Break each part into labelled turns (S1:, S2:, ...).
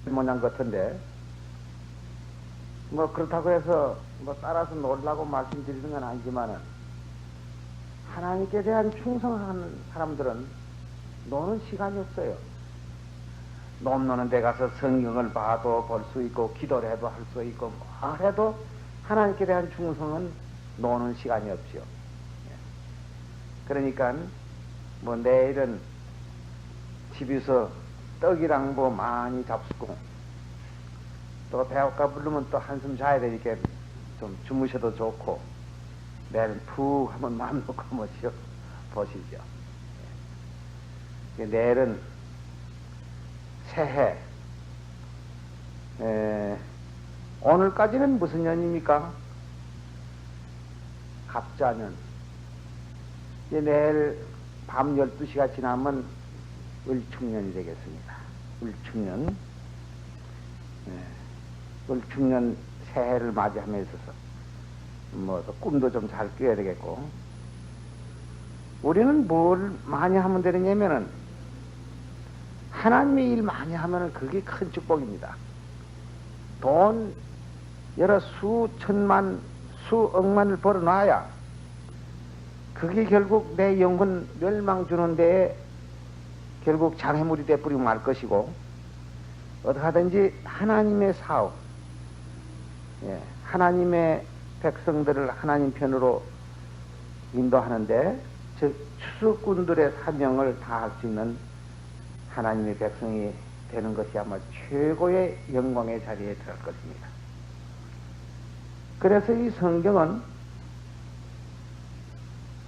S1: 모양 같은데, 뭐 그렇다고 해서 뭐 따라서 놀라고 말씀드리는 건 아니지만은, 하나님께 대한 충성하는 사람들은 노는 시간이 없어요. 놈 노는 데 가서 성경을 봐도 볼 수 있고, 기도를 해도 할 수 있고, 뭐 해도 하나님께 대한 충성은 노는 시간이 없죠. 그러니까 뭐 내일은 집에서 떡이랑 뭐 많이 잡수고, 또 배고파 부르면 또 한숨 자야 되니까 좀 주무셔도 좋고, 내일은 푹 한번 마음 놓고 한번 쉬어 보시죠. 내일은 새해, 오늘까지는 무슨 년입니까? 갑자년. 내일 밤 12시가 지나면 을축년이 되겠습니다. 을축년. 을축년 새해를 맞이함에 있어서 뭐 꿈도 좀 잘 꿔야 되겠고, 우리는 뭘 많이 하면 되느냐면은, 하나님의 일 많이 하면은 그게 큰 축복입니다. 돈 여러 수천만 수억만을 벌어놔야 그게 결국 내 영혼 멸망 주는 데에 결국 장애물이 되어버리고 말 것이고, 어떻게 하든지 하나님의 사업, 하나님의 백성들을 하나님 편으로 인도하는데, 즉 추수꾼들의 사명을 다할 수 있는 하나님의 백성이 되는 것이 아마 최고의 영광의 자리에 들어갈 것입니다. 그래서 이 성경은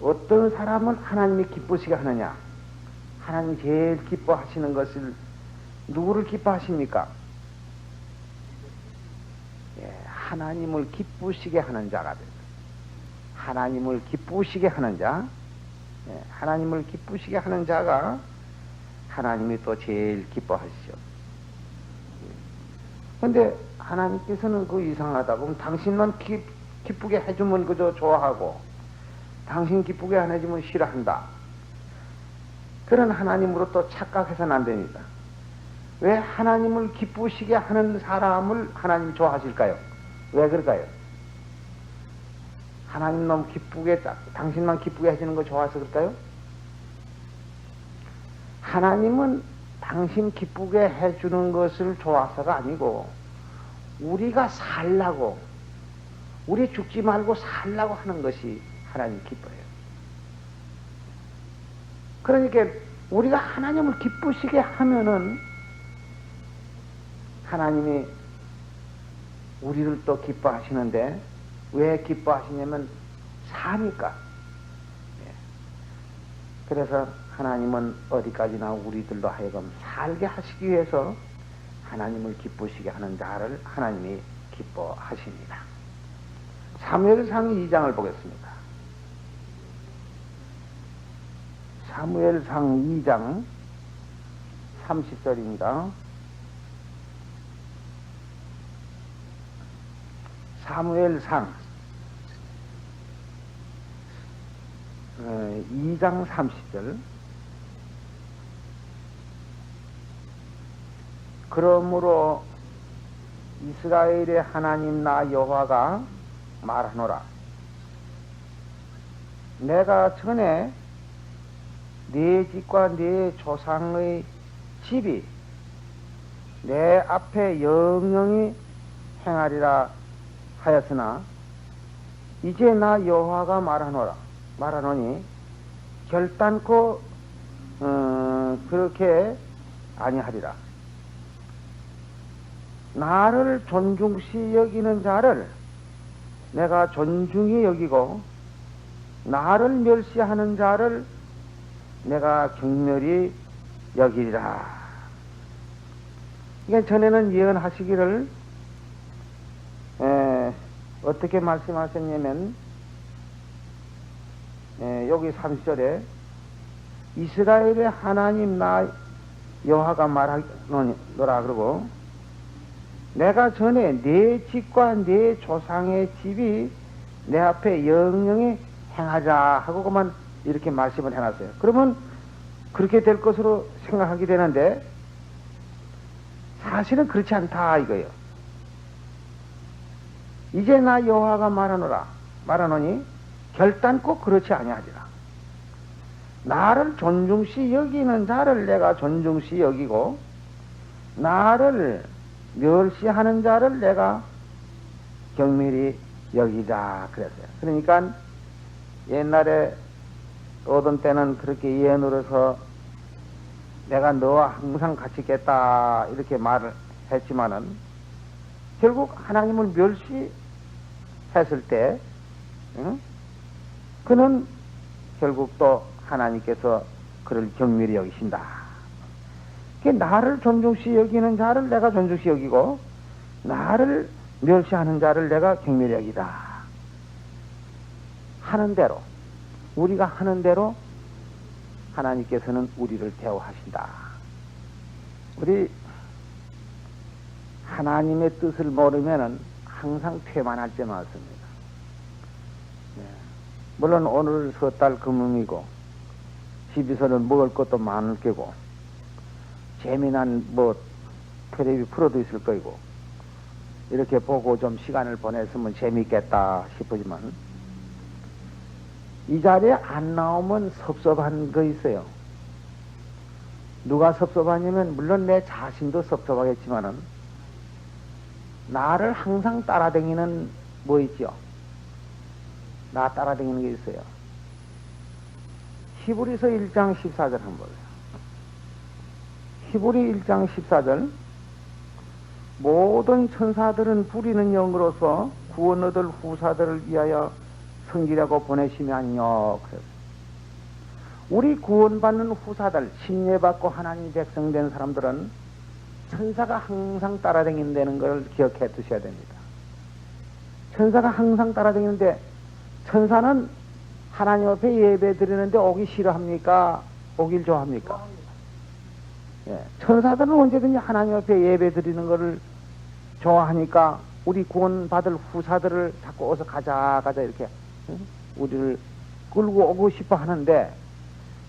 S1: 어떤 사람은 하나님이 기쁘시게 하느냐, 하나님 제일 기뻐하시는 것을 누구를 기뻐하십니까? 하나님을 기쁘시게 하는 자가 됩니다. 하나님을 기쁘시게 하는 자, 하나님을 기쁘시게 하는 자가 하나님이 또 제일 기뻐하시죠. 근데 하나님께서는 그 이상하다. 그럼 당신만 기쁘게 해주면 그저 좋아하고, 당신 기쁘게 안 해주면 싫어한다. 그런 하나님으로 또 착각해서는 안 됩니다. 왜 하나님을 기쁘시게 하는 사람을 하나님이 좋아하실까요? 왜 그럴까요? 하나님 너무 기쁘게, 당신만 기쁘게 해주는 거 좋아서 그럴까요? 하나님은 당신 기쁘게 해주는 것을 좋아서가 아니고, 우리가 살라고, 우리 죽지 말고 살라고 하는 것이 하나님 기뻐해요. 그러니까 우리가 하나님을 기쁘시게 하면은 하나님이 우리를 또 기뻐하시는데, 왜 기뻐하시냐면 사니까. 그래서 하나님은 어디까지나 우리들로 하여금 살게 하시기 위해서 하나님을 기쁘시게 하는 자를 하나님이 기뻐하십니다. 사무엘상 2장을 보겠습니다. 사무엘상 2장 30절입니다. 사무엘상 2장 30절. 그러므로 이스라엘의 하나님 나 여호와가 말하노라. 내가 전에 네 집과 네 조상의 집이 내 앞에 영영히 행하리라 하였으나, 이제 나 여호와가 말하노니 결단코 그렇게 아니하리라. 나를 존중시 여기는 자를 내가 존중히 여기고, 나를 멸시하는 자를 내가 경멸히 여기리라. 이게 전에는 예언하시기를 어떻게 말씀하셨냐면, 여기 30절에 이스라엘의 하나님 나 여호와가 말하노라 그러고, 내가 전에 네 집과 네 조상의 집이 내 앞에 영영히 행하자 하고 그만 이렇게 말씀을 해놨어요. 그러면 그렇게 될 것으로 생각하게 되는데, 사실은 그렇지 않다 이거예요. 이제 나 여호와가 말하노니 결단코 그렇지 아니하리라. 나를 존중시 여기는 자를 내가 존중시 여기고 나를 멸시하는 자를 내가 경멸히 여기자 그랬어요. 그러니까 옛날에 어떤 때는 그렇게 예언으로서 내가 너와 항상 같이 있겠다 이렇게 말을 했지만은 결국 하나님을 멸시했을 때 그는 결국 또 하나님께서 그를 경멸히 여기신다. 나를 존중시 여기는 자를 내가 존중시 여기고 나를 멸시하는 자를 내가 경멸히 여기다. 하는 대로 우리가 하는 대로 하나님께서는 우리를 대우하신다. 우리 하나님의 뜻을 모르면은 항상 퇴만할 때 많습니다. 물론 오늘 섣달 금음이고 집에서는 먹을 것도 많을 게고 재미난 텔레비 프로도 있을 거이고 이렇게 보고 좀 시간을 보냈으면 재미있겠다 싶지만 이 자리에 안 나오면 섭섭한 거 있어요. 누가 섭섭하냐면 물론 내 자신도 섭섭하겠지만은 나를 항상 따라다니는 뭐 있죠? 나 따라다니는 게 있어요. 히브리서 1장 14절 한번 보세요. 히브리 1장 14절 모든 천사들은 부리는 영으로서 구원 얻을 후사들을 위하여 섬기려고 보내심이 아니뇨. 우리 구원받는 후사들, 신뢰받고 하나님 백성된 사람들은 천사가 항상 따라다닌다는 걸 기억해 두셔야 됩니다. 천사가 항상 따라다니는데 천사는 하나님 앞에 예배 드리는데 오기 싫어합니까? 오길 좋아합니까? 예, 천사들은 언제든지 하나님 앞에 예배 드리는 것을 좋아하니까 우리 구원받을 후사들을 자꾸 어서 가자 이렇게 우리를 끌고 오고 싶어 하는데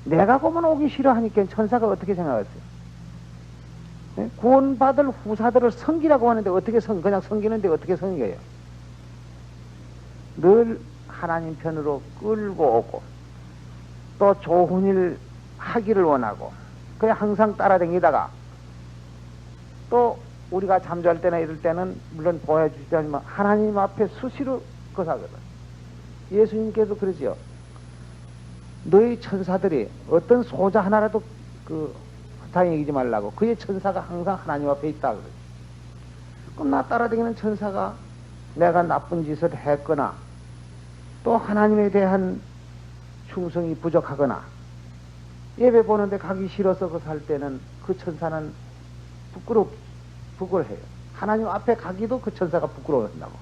S1: 내가 보면 오기 싫어하니까 천사가 어떻게 생각했어요? 예? 구원받을 후사들을 섬기라고 하는데 어떻게 그냥 섬기는데 어떻게 섬겨요? 늘 하나님 편으로 끌고 오고 또 좋은 일 하기를 원하고 그래 항상 따라다니다가 또 우리가 잠잘 때나 이럴 때는 물론 보여주지 않지만 하나님 앞에 수시로 거사거든. 예수님께서 그러지요. 너희 천사들이 어떤 소자 하나라도 다행히 여기지 말라고 그의 천사가 항상 하나님 앞에 있다 그러지. 그럼 나 따라다니는 천사가 내가 나쁜 짓을 했거나 또 하나님에 대한 충성이 부족하거나 예배 보는데 가기 싫어서 그 살 때는 그 천사는 부끄러워해요. 하나님 앞에 가기도 그 천사가 부끄러워한다고.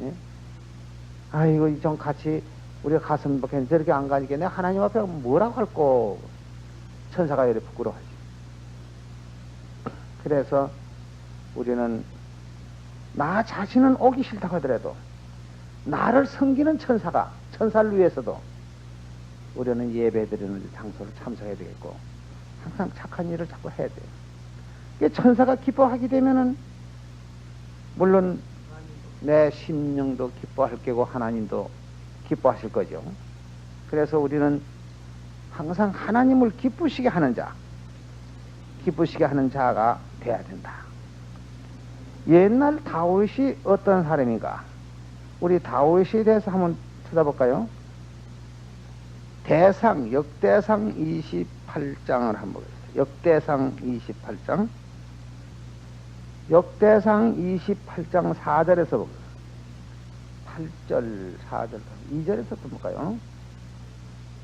S1: 예? 아이고 좀 같이 우리가 갔으면 좋겠는데 저렇게 안 가니까 내가 하나님 앞에 뭐라고 할꼬. 천사가 이렇게 부끄러워하지. 그래서 우리는 나 자신은 오기 싫다고 하더라도 나를 섬기는 천사를 위해서도 우리는 예배드리는 장소를 참석해야 되겠고 항상 착한 일을 자꾸 해야 돼요. 천사가 기뻐하게 되면은 물론 내 심령도 기뻐할 게고 하나님도 기뻐하실 거죠. 그래서 우리는 항상 하나님을 기쁘시게 하는 자가 돼야 된다. 옛날 다윗이 어떤 사람인가? 우리 다윗에 대해서 한번 찾아볼까요? 역대상 28장을 한번 보겠습니다. 역대상 28장. 역대상 28장 4절에서 보겠습니다. 8절, 4절, 2절에서 또 볼까요?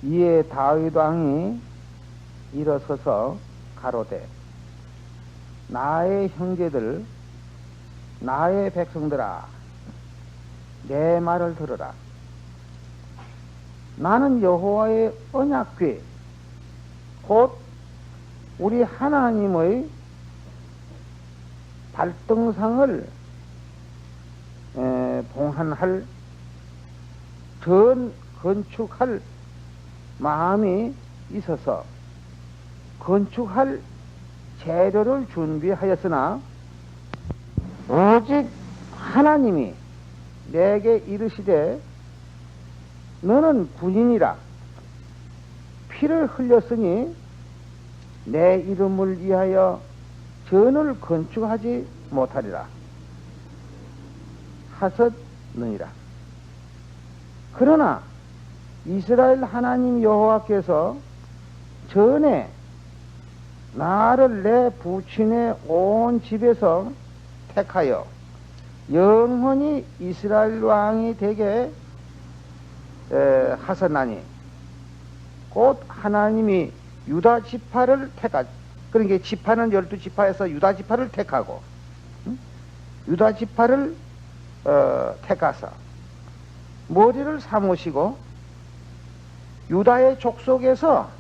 S1: 이에 다윗 왕이 일어서서 가로되 나의 형제들 나의 백성들아 내 말을 들으라. 나는 여호와의 언약궤 곧 우리 하나님의 발등상을 봉헌할 건축할 마음이 있어서 건축할 재료를 준비하였으나 오직 하나님이 내게 이르시되 너는 군인이라 피를 흘렸으니 내 이름을 위하여 전을 건축하지 못하리라 하셨느니라. 그러나 이스라엘 하나님 여호와께서 전에 나를 내 부친의 온 집에서 택하여 영원히 이스라엘 왕이 되게 하셨나니 곧 하나님이 유다 지파를 그러니까 지파는 12지파에서 유다 지파를 택하고 유다 지파를 택하사 머리를 삼으시고 유다의 족속에서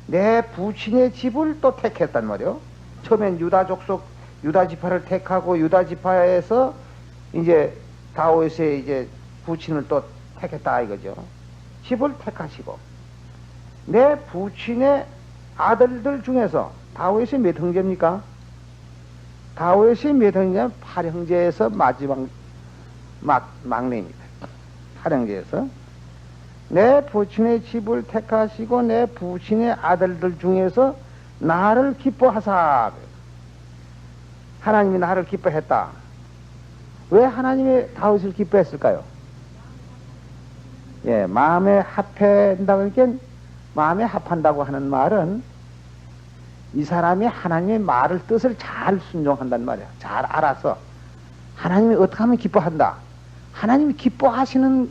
S1: 내 부친의 집을 또 택했단 말이요. 처음엔 유다 족속 유다 지파를 택하고 유다 지파에서 이제 다윗의 이제 부친을 또 택했다 이거죠. 집을 택하시고 내 부친의 아들들 중에서 다윗이 몇 형제입니까? 다윗이 몇 형제냐면 8형제에서 마지막 막내입니다. 8형제에서 내 부친의 집을 택하시고 내 부친의 아들들 중에서 나를 기뻐하사. 하나님이 나를 기뻐했다. 왜 하나님이 다윗을 기뻐했을까요? 예, 마음에 합한다고 하니까 마음에 합한다고 하는 말은 이 사람이 하나님의 말을 뜻을 잘 순종한단 말이야. 잘 알아서 하나님이 어떻게 하면 기뻐한다. 하나님이 기뻐하시는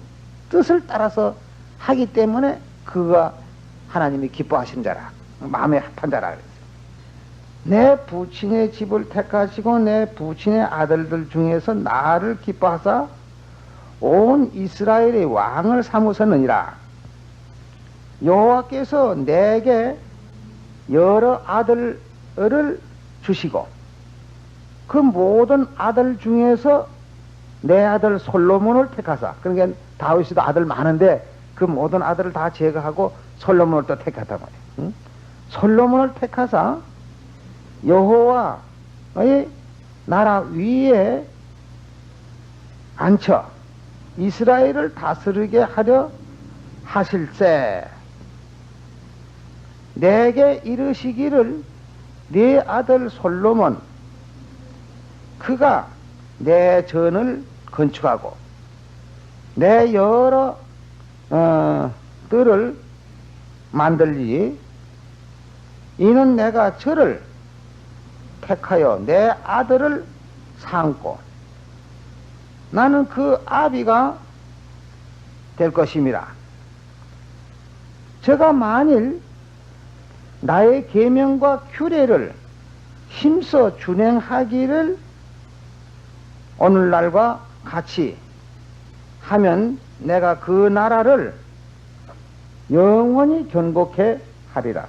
S1: 뜻을 따라서 하기 때문에 그가 하나님이 기뻐하신 자라. 마음에 합한 자라 그랬어요. 내 부친의 집을 택하시고 내 부친의 아들들 중에서 나를 기뻐하사 온 이스라엘의 왕을 삼으셨느니라. 여호와께서 내게 여러 아들을 주시고 그 모든 아들 중에서 내 아들 솔로몬을 택하사. 그러니까 다윗이도 아들 많은데 그 모든 아들을 다 제거하고 솔로몬을 또 택했단 말이에요. 응? 솔로몬을 택하사 여호와의 나라 위에 앉혀 이스라엘을 다스리게 하려 하실세. 내게 이르시기를 네 아들 솔로몬 그가 내 전을 건축하고 내 여러 뜰을 만들리. 이는 내가 저를 택하여 내 아들을 삼고 나는 그 아비가 될 것임이라. 저가 만일 나의 계명과 규례를 힘써 준행하기를 오늘날과 같이 하면 내가 그 나라를 영원히 견고케 하리라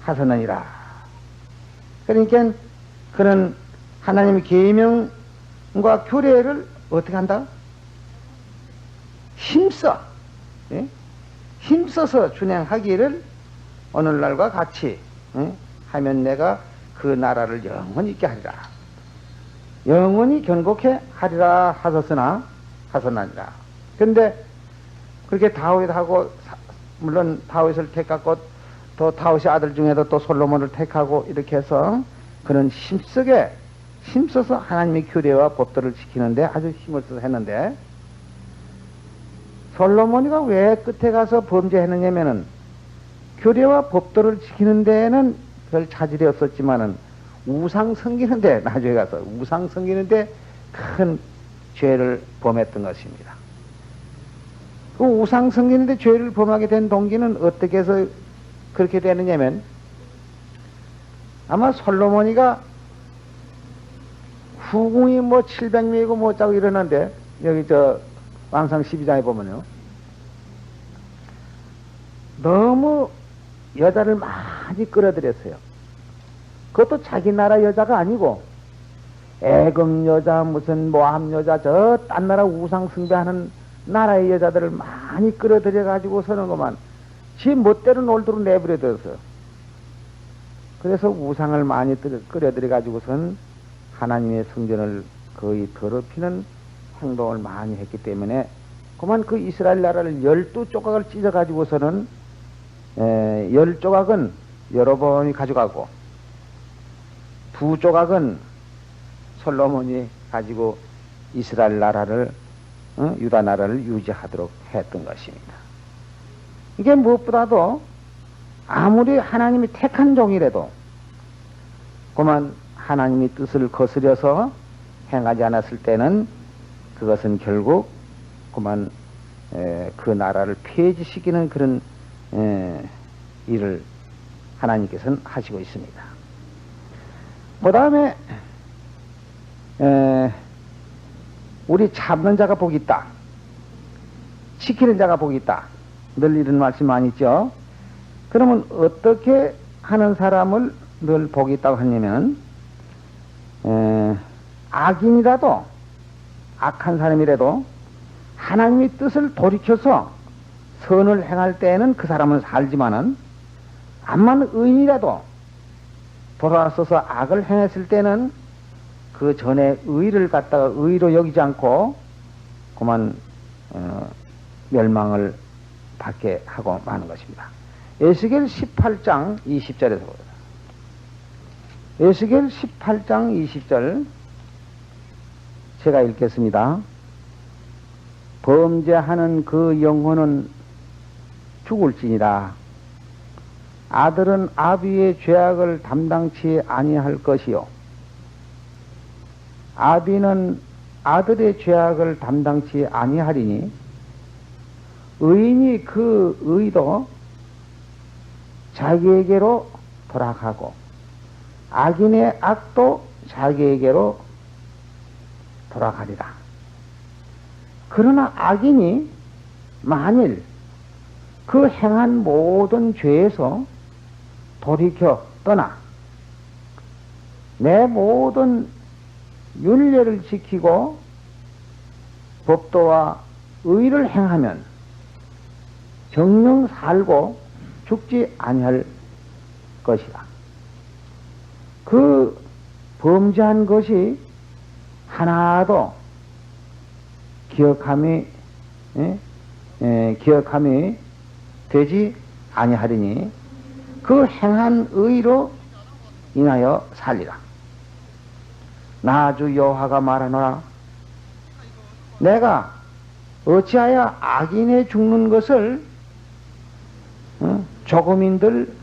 S1: 하셨느니라. 그러니까 그런 하나님의 계명과 규례를 어떻게 한다? 힘써, 예? 힘써서 준행하기를 오늘날과 같이 하면 내가 그 나라를 영원히 있게 하리라. 영원히 견고케 하리라 하셨느니라. 근데 그렇게 다윗하고 물론 다윗을 택하고 또 다윗의 아들 중에도 또 솔로몬을 택하고 이렇게 해서 그런 힘써서 하나님의 규례와 법도를 지키는데 아주 힘을 써서 했는데 솔로몬이가 왜 끝에 가서 범죄했느냐면은 규례와 법도를 지키는 데에는 별 차질이 없었지만은 우상 섬기는데 나중에 가서 우상 섬기는데 큰 죄를 범했던 것입니다. 그 우상 섬기는데 죄를 범하게 된 동기는 어떻게 해서 그렇게 되느냐면 아마 솔로몬이가 후궁이 뭐 700명이고 뭐 짜고 이러는데 여기 저 왕상 12장에 보면요 너무 여자를 많이 끌어들였어요. 그것도 자기 나라 여자가 아니고 애굽 여자 무슨 모함 여자 저 딴 나라 우상 숭배하는 나라의 여자들을 많이 끌어들여 가지고 서는 것만 지 멋대로 놀도록 내버려둬서 그래서 우상을 많이 끓여들여 가지고선 하나님의 성전을 거의 더럽히는 행동을 많이 했기 때문에 그만 그 이스라엘 나라를 12조각을 찢어 가지고서는 10조각은 여로보암이 가져가고 2조각은 솔로몬이 가지고 이스라엘 나라를 유다 나라를 유지하도록 했던 것입니다. 이게 무엇보다도 아무리 하나님이 택한 종이라도 그만 하나님이 뜻을 거스려서 행하지 않았을 때는 그것은 결국 그만 그 나라를 폐지시키는 그런 일을 하나님께서는 하시고 있습니다. 그 다음에 우리 잡는 자가 복이 있다, 지키는 자가 복이 있다, 늘 이런 말씀 많이 있죠. 그러면 어떻게 하는 사람을 늘 복이 있다고 하냐면 악인이라도 악한 사람이라도 하나님의 뜻을 돌이켜서 선을 행할 때에는 그 사람은 살지만은 암만 의인이라도 돌아서서 악을 행했을 때는 그 전에 의를 갖다가 의로 여기지 않고 그만 멸망을 받게 하고 마는 것입니다. 에스겔 18장 20절에서 보자. 에스겔 18장 20절 제가 읽겠습니다. 범죄하는 그 영혼은 죽을지니라. 아들은 아비의 죄악을 담당치 아니할 것이요, 아비는 아들의 죄악을 담당치 아니하리니 의인이 그 의도 자기에게로 돌아가고 악인의 악도 자기에게로 돌아가리라. 그러나 악인이 만일 그 행한 모든 죄에서 돌이켜 떠나 내 모든 윤례를 지키고 법도와 의를 행하면 정령 살고 죽지 아니할 것이다. 그 범죄한 것이 하나도 기억함이 되지 아니하리니 그 행한 의로 인하여 살리라. 나 주 여호와가 말하노라. 내가 어찌하여 악인의 죽는 것을 조금인들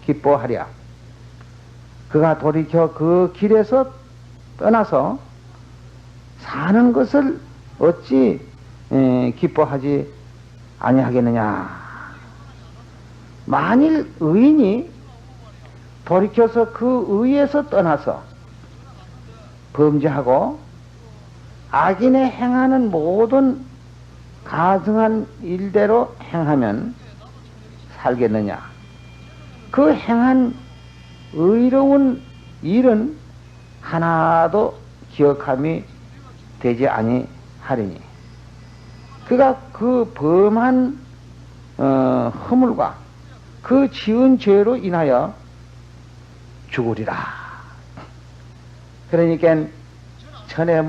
S1: 기뻐하랴. 그가 돌이켜 그 길에서 떠나서 사는 것을 어찌 기뻐하지 아니하겠느냐. 만일 의인이 돌이켜서 그 의에서 떠나서 범죄하고 악인의 행하는 모든 가증한 일대로 행하면 살겠느냐. 그 행한 의로운 일은 하나도 기억함이 되지 아니하리니 그가 그 범한 허물과 그 지은 죄로 인하여 죽으리라. 그러니까 전에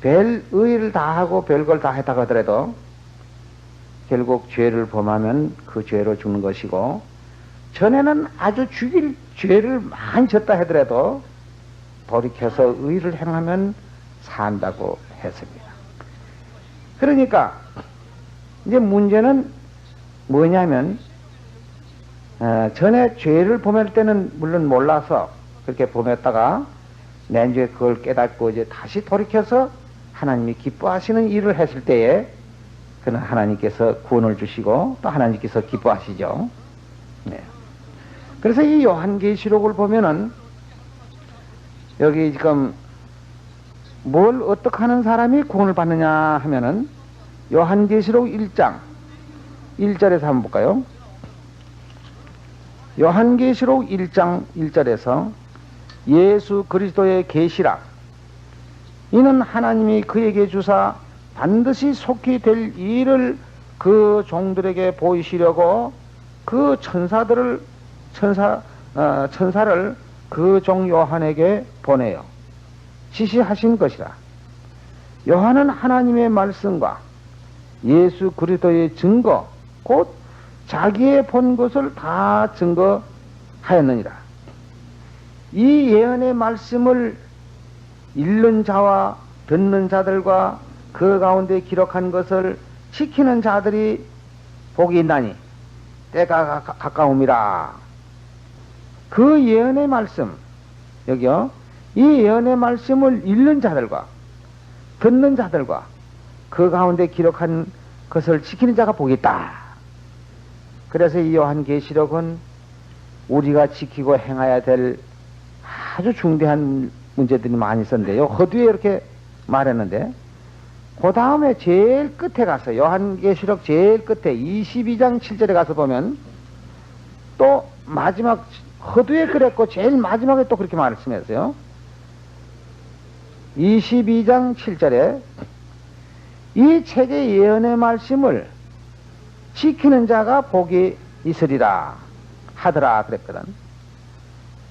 S1: 별 의를 다 하고 별걸 다 했다고 하더라도 결국 죄를 범하면 그 죄로 죽는 것이고, 전에는 아주 죽일 죄를 많이 졌다 하더라도 돌이켜서 의를 행하면 산다고 했습니다. 그러니까 이제 문제는 뭐냐면 전에 죄를 범할 때는 물론 몰라서 그렇게 범했다가 내주에 그걸 깨닫고 이제 다시 돌이켜서 하나님이 기뻐하시는 일을 했을 때에 그는 하나님께서 구원을 주시고 또 하나님께서 기뻐하시죠. 네. 그래서 이 요한계시록을 보면은 여기 지금 뭘 어떻게 하는 사람이 구원을 받느냐 하면은 요한계시록 1장 1절에서 한번 볼까요? 요한계시록 1장 1절에서 예수 그리스도의 계시라. 이는 하나님이 그에게 주사 반드시 속히 될 일을 그 종들에게 보이시려고 그 천사들을 천사를 그 종 요한에게 보내요. 지시하신 것이라. 요한은 하나님의 말씀과 예수 그리스도의 증거, 곧 자기의 본 것을 다 증거하였느니라. 이 예언의 말씀을 읽는 자와 듣는 자들과 그 가운데 기록한 것을 지키는 자들이 복이 있나니 때가 가까움이라. 그 예언의 말씀, 여기요, 이 예언의 말씀을 읽는 자들과 듣는 자들과 그 가운데 기록한 것을 지키는 자가 복이 있다. 그래서 이 요한계시록은 우리가 지키고 행해야 될 아주 중대한 문제들이 많이 있었는데요. 허두에 이렇게 말했는데, 그 다음에 제일 끝에 가서, 요한계시록 제일 끝에 22장 7절에 가서 보면 또 마지막, 허두에 그랬고 제일 마지막에 또 그렇게 말씀했어요. 22장 7절에 이 책의 예언의 말씀을 지키는 자가 복이 있으리라 하더라 그랬거든.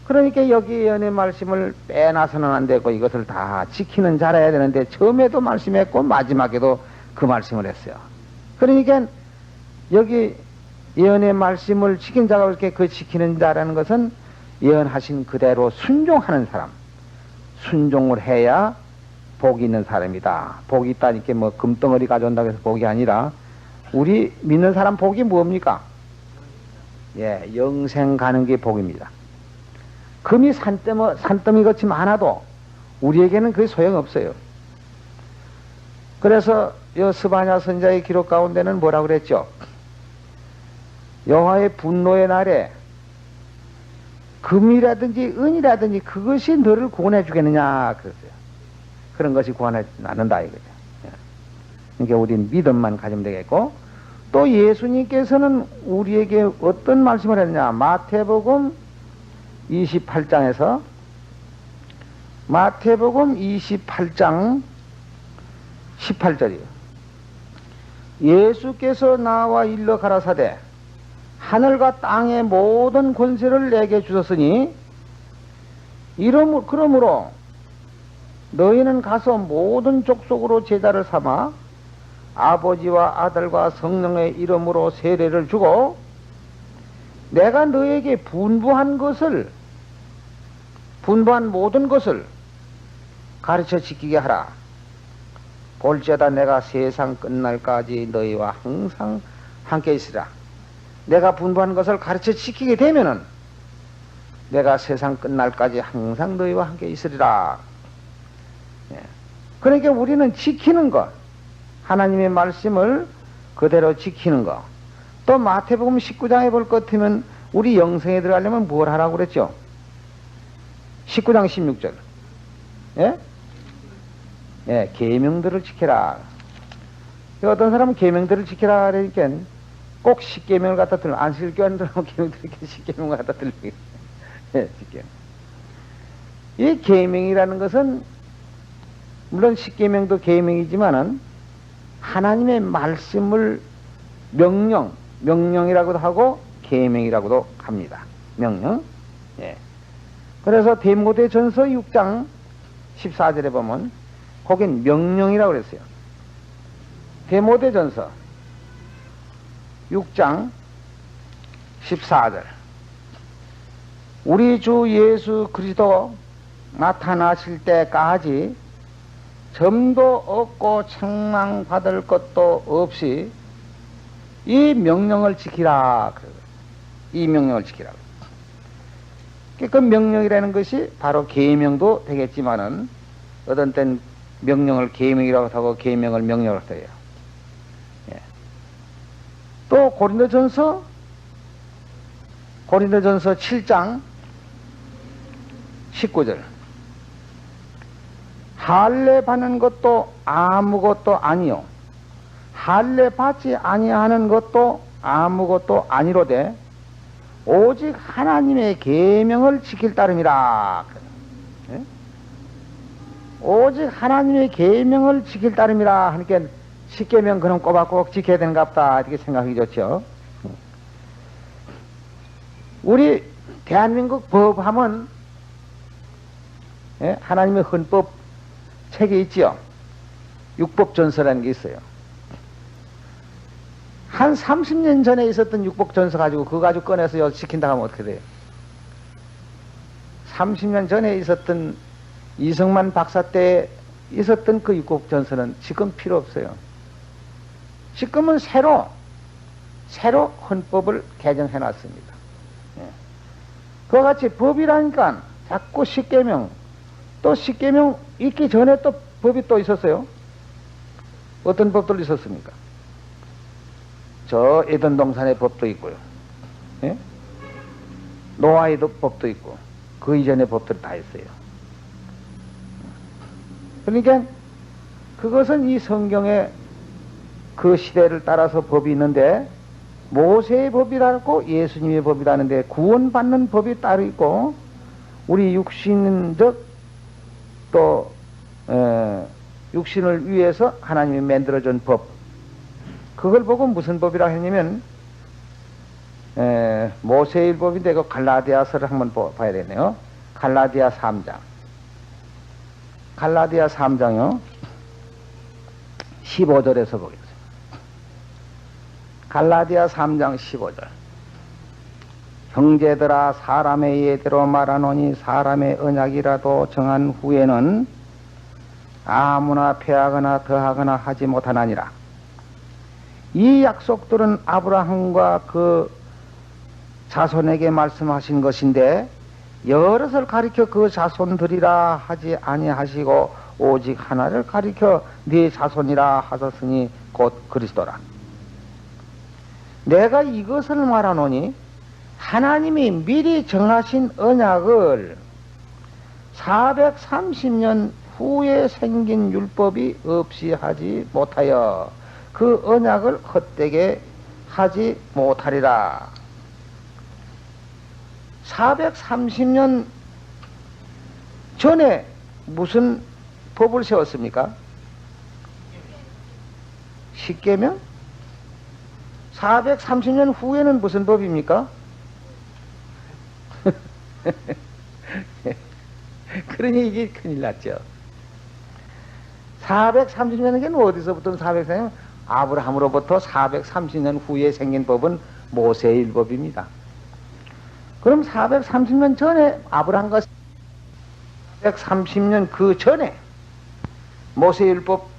S1: 그러니까 여기 예언의 말씀을 빼놔서는 안 되고 이것을 다 지키는 자라야 되는데, 처음에도 말씀했고 마지막에도 그 말씀을 했어요. 그러니까 여기 예언의 말씀을 지킨 자가 이렇게 그 지키는 자라는 것은 예언하신 그대로 순종하는 사람, 순종을 해야 복이 있는 사람이다. 복이 있다니까 뭐 금덩어리 가져온다고 해서 복이 아니라, 우리 믿는 사람 복이 뭡니까? 예, 영생 가는 게 복입니다. 금이 산더미 같이 많아도 우리에게는 그게 소용없어요. 그래서 이 스바냐 선자의 기록 가운데는 뭐라고 그랬죠? 여호와의 분노의 날에 금이라든지 은이라든지 그것이 너를 구원해 주겠느냐 그랬어요. 그런 것이 구원하지 않는다 이거죠. 그러니까 우리는 믿음만 가지면 되겠고, 또 예수님께서는 우리에게 어떤 말씀을 했느냐? 마태복음 28장에서, 마태복음 28장 18절이요. 예수께서 나와 일러 가라사대 하늘과 땅의 모든 권세를 내게 주셨으니 그러므로 너희는 가서 모든 족속으로 제자를 삼아 아버지와 아들과 성령의 이름으로 세례를 주고 내가 너에게 분부한 모든 것을 가르쳐 지키게 하라. 볼지어다 내가 세상 끝날까지 너희와 항상 함께 있으라. 내가 분부한 것을 가르쳐 지키게 되면은 내가 세상 끝날까지 항상 너희와 함께 있으리라. 그러니까 우리는 지키는 것, 하나님의 말씀을 그대로 지키는 것. 또 마태복음 19장에 볼 것 같으면 우리 영생에 들어가려면 뭘 하라고 그랬죠? 19장 16절. 예? 예, 계명들을 지켜라. 어떤 사람은 계명들을 지켜라 그러니까 꼭 10계명을 갖다 들려. 안식일교회는 계명들을 이렇게 10계명을 갖다 들리게. 예, 10계명. 이 계명이라는 것은 물론 10계명도 계명이지만은 하나님의 말씀을 명령이라고도 하고 계명이라고도 합니다. 명령. 예. 그래서 디모데전서 6장 14절에 보면 거긴 명령이라고 그랬어요. 디모데전서 6장 14절. 우리 주 예수 그리스도 나타나실 때까지 점도 없고 책망받을 것도 없이 이 명령을 지키라. 이 명령을 지키라. 그 명령이라는 것이 바로 계명도 되겠지만은 어떤 땐 명령을 계명이라고 하고 계명을 명령으로 해요. 예. 또 고린도전서 7장 19절. 할례 받는 것도 아무것도 아니요 할례 받지 아니하는 것도 아무것도 아니로되 오직 하나님의 계명을 지킬 따름이라. 예? 오직 하나님의 계명을 지킬 따름이라 하니까 10계명 그럼 꼬박꼬박 지켜야 되는가 보다 이렇게 생각이 좋죠. 우리 대한민국 법하면 예? 하나님의 헌법 책에 있지요. 육법전서라는 게 있어요. 한 30년 전에 있었던 육법전서 가지고 그거 가지고 꺼내서 시킨다 하면 어떻게 돼요? 30년 전에 있었던 이승만 박사 때 있었던 그 육법전서는 지금 필요 없어요. 지금은 새로 헌법을 개정해 놨습니다. 예. 그와 같이 법이라니까 자꾸 십계명, 또 십계명 있기 전에 또 법이 또 있었어요. 어떤 법들 있었습니까? 저 예돈동산의 법도 있고요. 예? 노아의 법도 있고 그 이전의 법들 다 있어요. 그러니까 그것은 이 성경에 그 시대를 따라서 법이 있는데 모세의 법이라고 예수님의 법이라는데 구원받는 법이 따로 있고 우리 육신적 또 육신을 위해서 하나님이 만들어준 법 그걸 보고 무슨 법이라 했냐면 모세의 법인데 그 갈라디아서를 한번 봐야 되네요. 갈라디아 3장 갈라디아 3장요 15절에서 보겠습니다. 갈라디아 3장 15절 형제들아 사람의 예대로 말하노니 사람의 언약이라도 정한 후에는 아무나 패하거나 더하거나 하지 못하나니라. 이 약속들은 아브라함과 그 자손에게 말씀하신 것인데 여럿을 가리켜 그 자손들이라 하지 아니하시고 오직 하나를 가리켜 네 자손이라 하셨으니 곧 그리스도라. 내가 이것을 말하노니 하나님이 미리 정하신 언약을 430년 후에 생긴 율법이 없이 하지 못하여 그 언약을 헛되게 하지 못하리라. 430년 전에 무슨 법을 세웠습니까? 십계명? 430년 후에는 무슨 법입니까? 그러니 이게 큰일 났죠. 430년은 어디서부터 430년? 아브라함으로부터 430년 후에 생긴 법은 모세의 율법입니다. 그럼 430년 전에 아브라함과 430년 그 전에 모세의 율법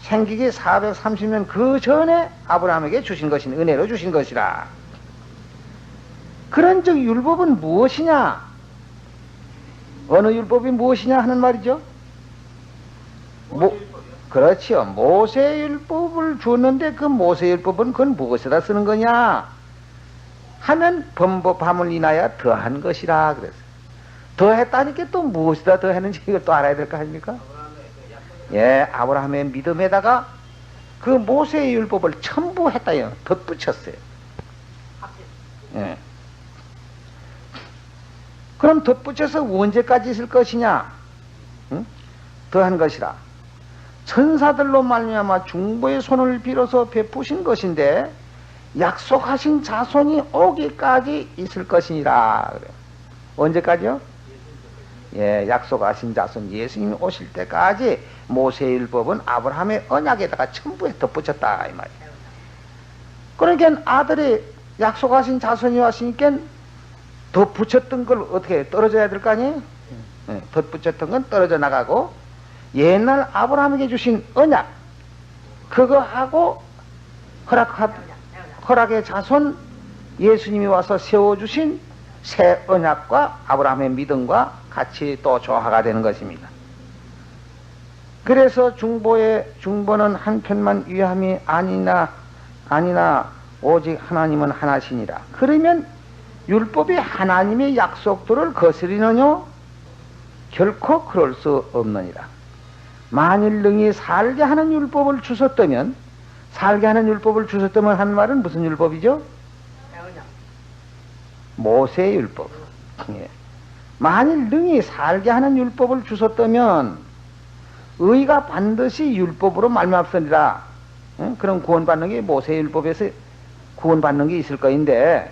S1: 생기기 430년 그 전에 아브라함에게 주신 것인 은혜로 주신 것이라. 그런 즉 율법은 무엇이냐? 어느 율법이 무엇이냐 하는 말이죠. 그렇지요. 모세율법을 주었는데 그 모세율법은 그건 무엇에다 쓰는 거냐 하면 범법함을 인하여 더한 것이라 그랬어요. 더했다니까 또 무엇에다 더했는지 이걸 또 알아야 될 거 아닙니까? 예, 아브라함의 믿음에다가 그 모세의 율법을 첨부했다요. 덧붙였어요. 예. 그럼 덧붙여서 언제까지 있을 것이냐? 응? 더한 것이라. 천사들로 말미암아 중보의 손을 빌어서 베푸신 것인데 약속하신 자손이 오기까지 있을 것이니라. 그래요. 언제까지요? 예, 약속하신 자손 예수님이 오실 때까지 모세의 율법은 아브라함의 언약에다가 첨부해 덧붙였다 이 말이에요. 그러니까 아들이 약속하신 자손이 왔으니까 덧붙였던 걸 어떻게 떨어져야 될 거 아니에요? 예, 덧붙였던 건 떨어져 나가고 옛날 아브라함에게 주신 언약 그거하고 허락의 자손 예수님이 와서 세워주신 새 언약과 아브라함의 믿음과 같이 또 조화가 되는 것입니다. 그래서 중보는 한편만 위함이 아니나 오직 하나님은 하나시니라. 그러면 율법이 하나님의 약속들을 거스리느냐? 결코 그럴 수 없느니라. 만일 능히 살게 하는 율법을 주셨다면 한 말은 무슨 율법이죠? 모세의 율법. 예. 만일 능히 살게 하는 율법을 주셨다면 의가 반드시 율법으로 말미암으리라. 예? 그럼 구원받는 게 모세의 율법에서 구원받는 게 있을 거인데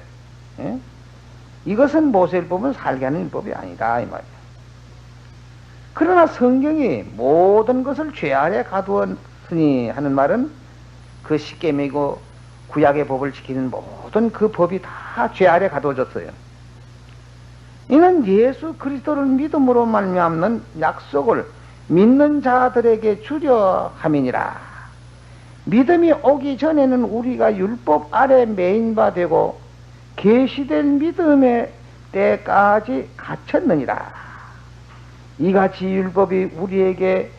S1: 예? 이것은 모세율법은 살게 하는 율법이 아니다 이 말이야. 그러나 성경이 모든 것을 죄 아래 가두었으니 하는 말은 그 십계명이고 구약의 법을 지키는 모든 그 법이 다 죄 아래 가두어졌어요. 이는 예수 그리스도를 믿음으로 말미암는 약속을 믿는 자들에게 주려 함이니라. 믿음이 오기 전에는 우리가 율법 아래 매인 바 되고 계시된 믿음의 때까지 갇혔느니라. 이같이 율법이 우리에게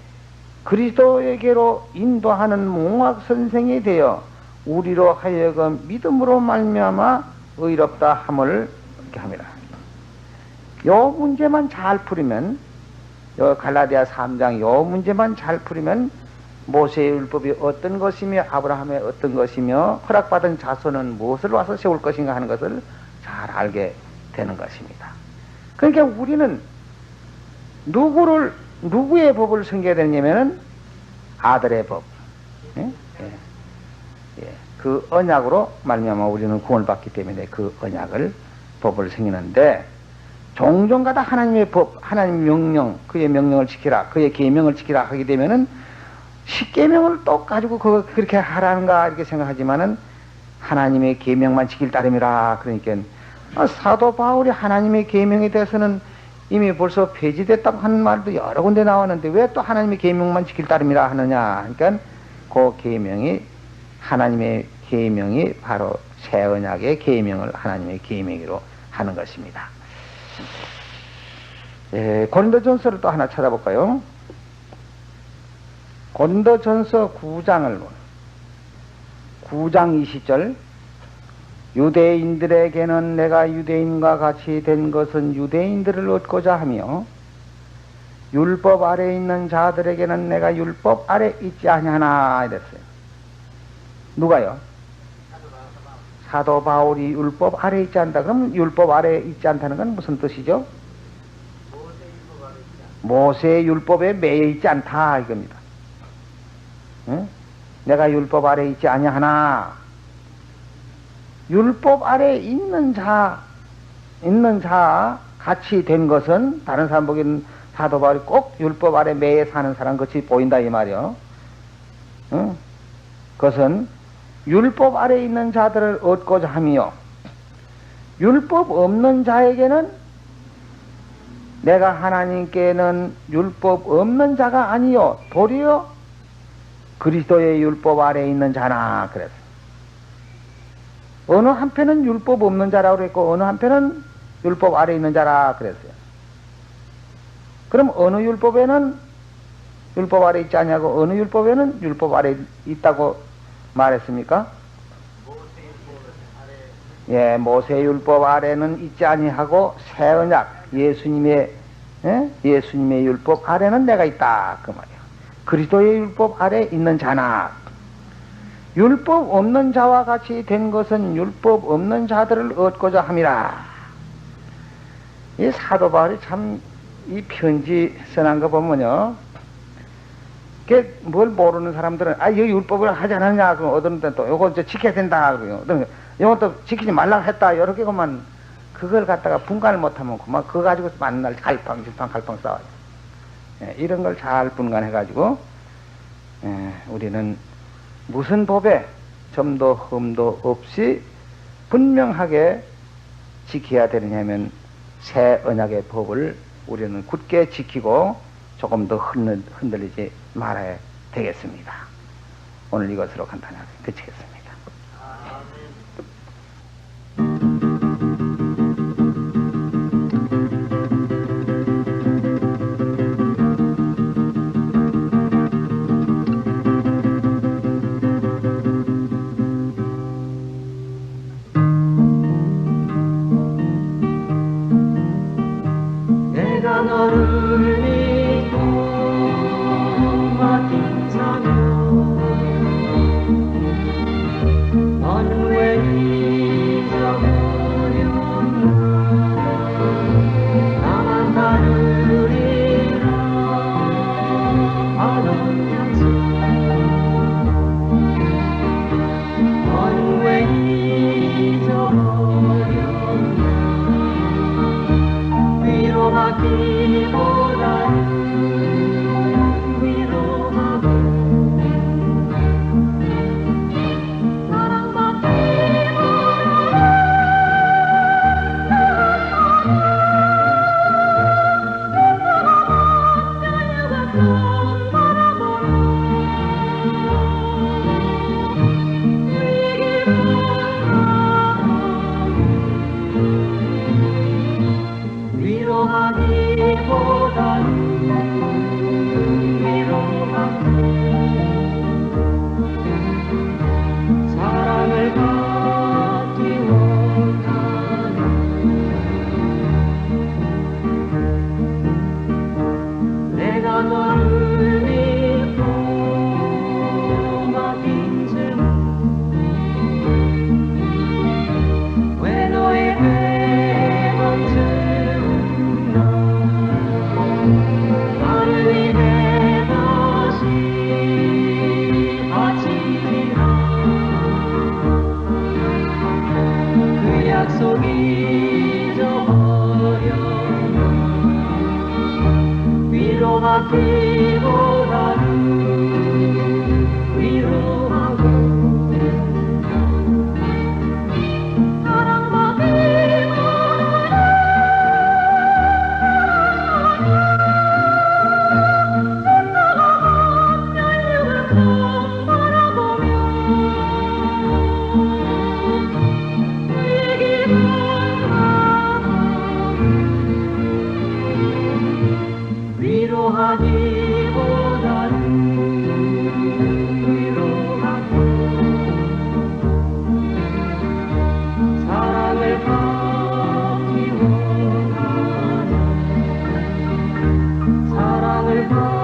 S1: 그리스도에게로 인도하는 몽학선생이 되어 우리로 하여금 믿음으로 말미암아 의롭다 함을 이렇게 합니다. 요 문제만 잘 풀이면, 요 갈라디아 3장 요 문제만 잘 풀이면 모세의 율법이 어떤 것이며 아브라함의 어떤 것이며 허락받은 자손은 무엇을 와서 세울 것인가 하는 것을 잘 알게 되는 것입니다. 그러니까 우리는 누구의 법을 섬겨야 되냐면은 아들의 법, 그 언약으로 말미암아 우리는 구원을 받기 때문에 그 언약을 법을 섬기는데, 종종가다 하나님의 법, 하나님의 명령, 그의 명령을 지키라, 그의 계명을 지키라 하게 되면은 십계명을 또 가지고 그렇게 하라는가 이렇게 생각하지만은 하나님의 계명만 지킬 따름이라. 그러니까 사도 바울이 하나님의 계명에 대해서는 이미 벌써 폐지됐다고 하는 말도 여러 군데 나왔는데 왜 또 하나님의 계명만 지킬 따름이라 하느냐. 그러니까 그 계명이 하나님의 계명이 바로 새 언약의 계명을 하나님의 계명으로 하는 것입니다. 고린도전서를 또 하나 찾아볼까요? 고린도전서 9장 20절. 유대인들에게는 내가 유대인과 같이 된 것은 유대인들을 얻고자 하며 율법 아래 있는 자들에게는 내가 율법 아래 있지 아니하나 이랬어요. 누가요? 사도 바울이 율법 아래 있지 않다. 그럼 율법 아래 있지 않다는 건 무슨 뜻이죠? 모세의 율법에 매여 있지 않다 이겁니다. 응? 내가 율법 아래 있지 아니하나. 율법 아래 있는 자 같이 된 것은 다른 사람 보기에는 사도 바울이 꼭 율법 아래 매여 사는 사람 같이 보인다 이 말이요. 응? 그것은 율법 아래 있는 자들을 얻고자 하며 율법 없는 자에게는 내가 하나님께는 율법 없는 자가 아니요 도리어 그리스도의 율법 아래 있는 자나 그랬어. 어느 한편은 율법 없는 자라고 그랬고 어느 한편은 율법 아래 있는 자라 그랬어요. 그럼 어느 율법에는 율법 아래 있지 않냐고 어느 율법에는 율법 아래 있다고 말했습니까? 예, 모세 율법 아래는 있지 아니하고 새 언약 예수님의 율법 아래는 내가 있다 그 말이야. 그리스도의 율법 아래 있는 자나. 율법 없는 자와 같이 된 것은 율법 없는 자들을 얻고자 함이라. 이 사도 바울이 참 이 편지 써난 거 보면요, 뭘 모르는 사람들은 이 율법을 하지 않았냐 그럼 어떤 때는 또 요거 이제 지켜야 된다 그러요. 어떤 요거 또 지키지 말라고 했다 이렇게만 그걸 갖다가 분간을 못하면 그만 그거 가지고 만날 갈팡 싸워요. 이런 걸 잘 분간해 가지고 우리는 무슨 법에 점도 흠도 없이 분명하게 지켜야 되느냐면 새 언약의 법을 우리는 굳게 지키고 조금 더 흔들리지 말아야 되겠습니다. 오늘 이것으로 간단하게 그치겠습니다.
S2: 위로하기보다는 위로하고 위로하기보다는 위로하고 사랑을 받기 원하는 내가 너를 믿고 맡긴 즉 왜 너에게 맡으나 나를 위해 다시 바치리라 그 약속이 잊어버렸나 위로하기보다는 위로하고 위로하기보다는 위로하고 사랑을 받기 원하는 사랑을 받기